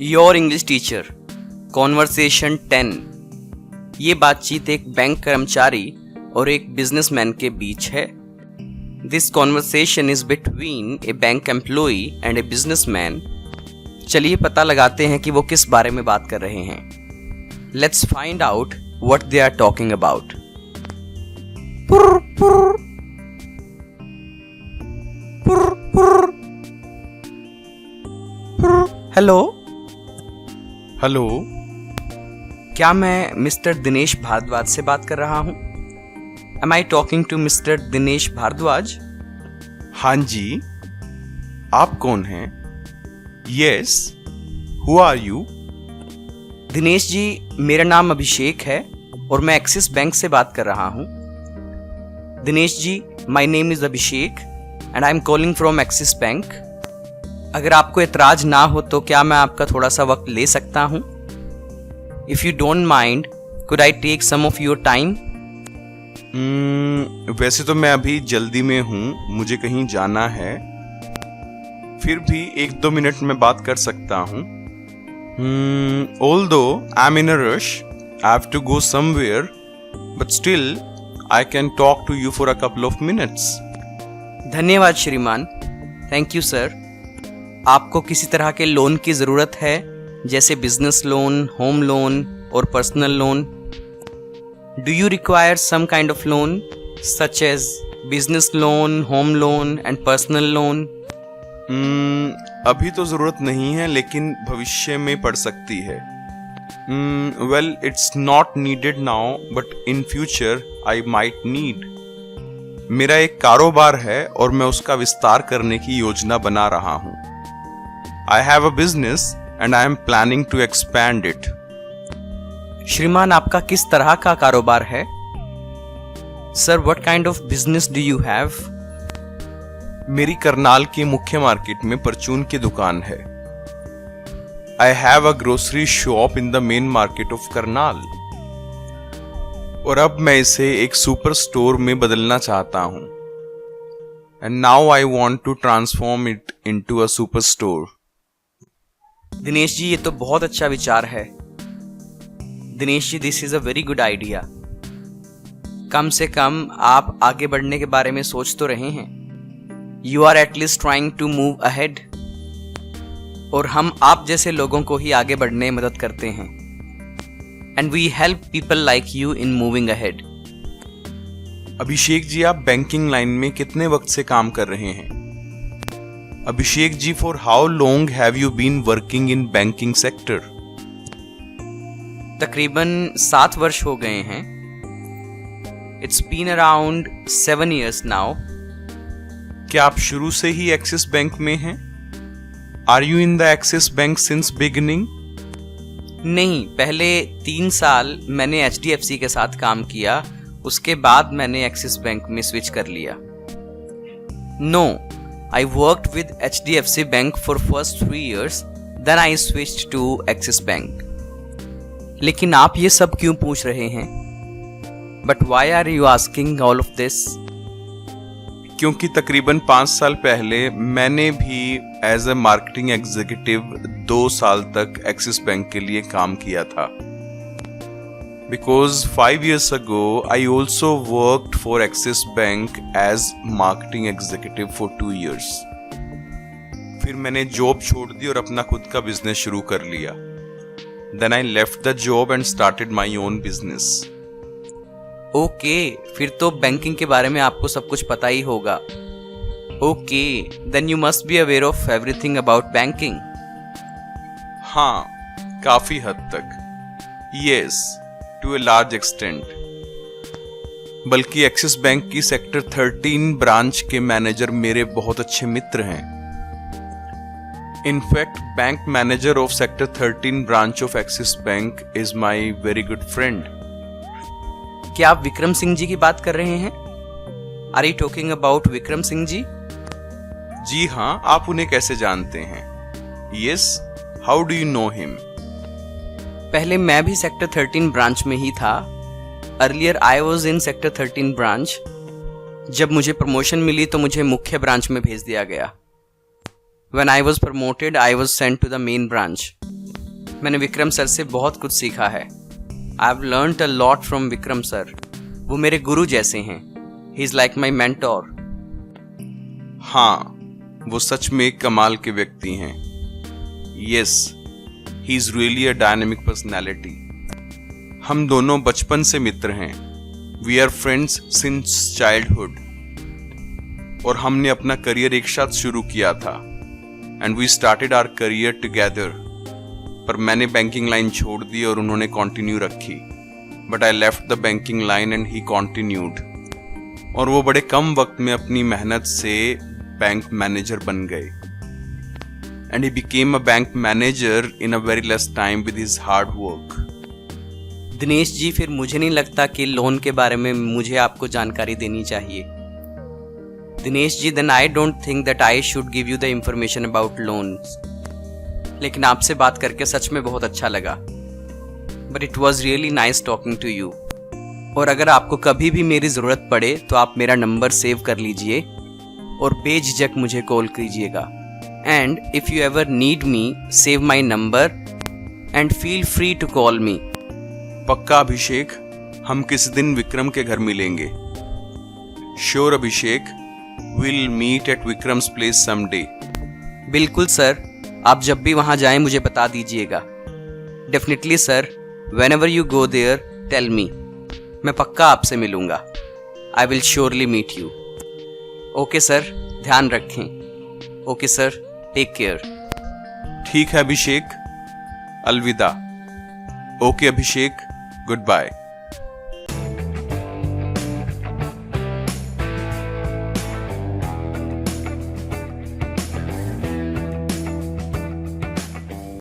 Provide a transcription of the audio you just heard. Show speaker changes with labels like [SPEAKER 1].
[SPEAKER 1] Your English teacher conversation 10। ये बातचीत एक बैंक कर्मचारी और एक बिजनेसमैन के बीच है। This conversation is between A bank employee and a businessman. चलिए पता लगाते हैं कि वो किस बारे में बात कर रहे हैं। Let's find out what they are talking about. Hello
[SPEAKER 2] hello,
[SPEAKER 1] क्या मैं मिस्टर दिनेश भारद्वाज से बात कर रहा हूँ? Am I talking to mister Dinesh Bhardwaj?
[SPEAKER 2] हाँ जी, आप कौन हैं? Yes, who are you?
[SPEAKER 1] Dinesh ji, मेरा नाम अभिषेक है और मैं एक्सिस बैंक से बात कर रहा हूँ। Dinesh ji, my name is Abhishek and I am calling from Axis bank. अगर आपको एतराज ना हो तो क्या मैं आपका थोड़ा सा वक्त ले सकता हूँ? If you don't mind, could I take some of your time?
[SPEAKER 2] वैसे तो मैं अभी जल्दी में हूँ, मुझे कहीं जाना है। फिर भी 1-2 मिनट में बात कर सकता हूँ। Although I'm in a rush, I have to go somewhere, but still I can talk to you for a couple of minutes.
[SPEAKER 1] धन्यवाद श्रीमान। Thank you sir. आपको किसी तरह के लोन की ज़रूरत है, जैसे बिजनेस लोन, होम लोन और personal loan? Do you require some kind of loan such as business loan, home loan and personal loan?
[SPEAKER 2] अभी तो ज़रूरत नहीं है, लेकिन भविष्य में पड़ सकती है। Well, it's not needed now, but in future I might need. मेरा एक कारोबार है और मैं उसका विस्तार करने की योजना बना रहा हूँ। I have a business and I am planning to expand it.
[SPEAKER 1] श्रीमान, आपका किस तरह का कारोबार है? Sir, what kind of business do you have?
[SPEAKER 2] मेरी करनाल की मुख्य मार्केट में परचून की दुकान है। I have a grocery shop in the main market of Karnal. और अब मैं इसे एक सुपर स्टोर में बदलना चाहता हूँ। And now I want to transform it into a super store.
[SPEAKER 1] Dinesh ji, ये तो बहुत अच्छा विचार है। Dinesh ji, this is a very good idea. कम से कम आप आगे बढ़ने के बारे में सोच तो रहे हैं। You are at least trying to move ahead. और हम आप जैसे लोगों को ही आगे बढ़ने में मदद करते हैं। And we help people like you in moving ahead.
[SPEAKER 2] Abhishek ji, आप बैंकिंग लाइन में कितने वक्त से काम कर रहे हैं? Abhishek ji, for how long have you been working in banking sector?
[SPEAKER 1] तकरीबन 7 वर्ष हो गए हैं। It's been around 7 years now.
[SPEAKER 2] क्या आप शुरू से ही एक्सिस बैंक में हैं? Are you in the Axis bank since beginning?
[SPEAKER 1] नहीं, पहले 3 साल मैंने HDFC के साथ काम किया, उसके बाद मैंने एक्सिस बैंक में स्विच कर लिया। No, I worked with HDFC Bank for first 3 years, then I switched to Axis Bank. लेकिन आप ये सब क्यों पूछ रहे हैं? But why are you asking all of this?
[SPEAKER 2] क्योंकि तकरीबन 5 साल पहले मैंने भी एज अ मार्केटिंग एग्जीक्यूटिव 2 साल तक एक्सिस बैंक के लिए काम किया था। Because 5 years ago, I also worked for Axis Bank as marketing executive for 2 years. फिर मैंने जॉब छोड़ दी और अपना खुद का बिजनेस शुरू कर लिया। Then I left the job and started my own business.
[SPEAKER 1] Okay, फिर तो बैंकिंग के बारे में आपको सब कुछ पता ही होगा। Okay, then you must be aware of everything about banking.
[SPEAKER 2] हाँ, काफी हद तक। Yes. To a large extent. बल्कि एक्सिस बैंक की सेक्टर 13 ब्रांच के मैनेजर मेरे बहुत अच्छे मित्र हैं। In fact bank manager of sector 13 branch of axis bank is my very good friend.
[SPEAKER 1] क्या आप विक्रम सिंह जी की बात कर रहे हैं? Are you talking about Vikram Singh ji?
[SPEAKER 2] जी हाँ, आप उन्हें कैसे जानते हैं? Yes, how do you know him?
[SPEAKER 1] पहले मैं भी सेक्टर 13 ब्रांच में ही था। Earlier I was in sector 13 branch. जब मुझे प्रमोशन मिली तो मुझे मुख्य ब्रांच में भेज दिया गया। When I was promoted, I was sent to the main branch. मैंने विक्रम सर से बहुत कुछ सीखा है। I have learned a lot from Vikram sir. वो मेरे गुरु जैसे हैं। He is like my mentor.
[SPEAKER 2] हाँ, वो सच में एक कमाल के व्यक्ति हैं। Yes, he is really a dynamic personality. हम दोनों बचपन से मित्र हैं। We are friends since childhood. और हमने अपना करियर एक साथ शुरू किया था and we started our career together. पर मैंने बैंकिंग लाइन छोड़ दी और उन्होंने कंटिन्यू रखी। But I left the banking line and he continued. और वो बड़े कम वक्त में अपनी मेहनत से बैंक मैनेजर बन गए। And he became a bank manager in a very less time with his hard work.
[SPEAKER 1] Dinesh ji, फिर मुझे नहीं लगता कि लोन के बारे में मुझे आपको जानकारी देनी चाहिए। Dinesh ji, then I don't think that I should give you the information about loans. लेकिन आपसे बात करके सच में बहुत अच्छा लगा। But it was really nice talking to you. और अगर आपको कभी भी मेरी ज़रूरत पड़े तो आप मेरा नंबर सेव कर लीजिए और बेझिझक मुझे कॉल कीजिएगा। And if you ever need me, save my number and feel free to call me.
[SPEAKER 2] पक्का अभिषेक, हम किसी दिन विक्रम के घर मिलेंगे। Sure Abhishek, will meet at Vikram's place someday.
[SPEAKER 1] बिल्कुल सर, आप जब भी वहाँ जाएं मुझे बता दीजिएगा। Definitely sir, whenever you go there tell me. मैं पक्का आपसे मिलूंगा। I will surely meet you. Okay sir, ध्यान रखें। Okay sir, take care.
[SPEAKER 2] ठीक है अभिषेक, अलविदा। Okay Abhishek, good bye.